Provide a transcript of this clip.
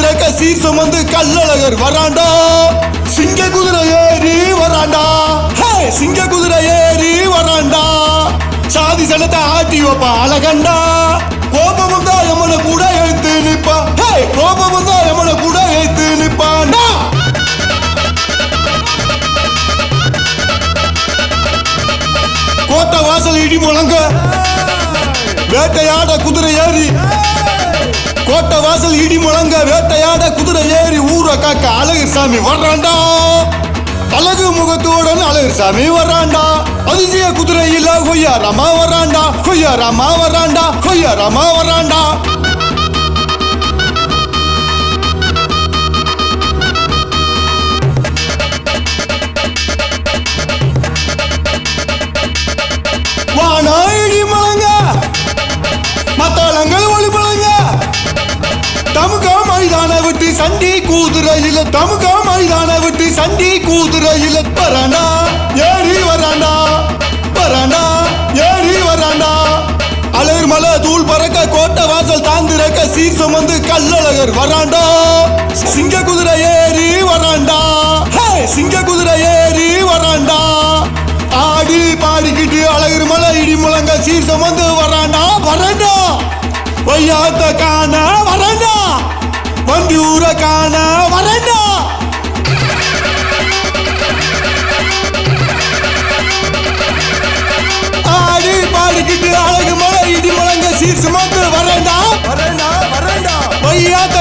தாந்திரக்க சீர் சுமந்து கள்ளழகர் வராண்டா. சிங்க குதிரை ஏறி வராண்டா. சிங்க குதிரை ஏறி வராண்டா. சாதி சனத்தை ஆட்டி வைப்பா அழகண்டா. கோபம் வந்தா எமனை கூட எழுத்து நிப்பா. கோபம் வந்தா எமனை கூட எழுத்து நிப்பாண்டா. கோட்டை வாசல் இடி முழங்க வேட்டையாட குதிரை ஏறி. கோட்டை வாசல் இடி முழங்க வேட்டையாட குதிரை ஏறி ஊர காக்க அழகர் சாமி வர்றாண்டா. அழகு முகத்துடன் அழகர் சாமி வர்றாண்டா. அதிசய குதிரையில கொய்யாரமா வர்றாண்டா. கொய்யாரமா வர்றாண்டா. கொய்யாரமா வர்றாண்டா. வானா இடி முழங்க மத்தாளங்கள் ஒளி முழங்க தமுகா மைதான விட்டு சண்டி கூதுரையில. தமுகா மைதான விட்டு சண்டி கூதுரையில வராண்டா. ஏறி வராண்டா. வராண்டா. ஏறி வராண்டா. அழகர் மலை தூள் பறக்க கோட்டை வாசல் தாந்திரக்க சீர் சுமந்து கள்ளழகர் வராண்டா. சிங்க குதிரை ஏறி வராண்டா. சிங்க குதிரை ஏறி வராண்டா. ஆடி பாடிக்கிட்டு அழகர் மலை இடி முழங்க சீர் சுமந்து வராண்டா. வராண்டா. வையாத்த காண வராண்டா. வண்டி ஊர காண வராண்டா. ஆடி பாடிக்கிட்டு அழகு மலை இடி முழங்க சீர் சுமந்து வராண்டா. வராண்டா. வராண்டா. வையாத்த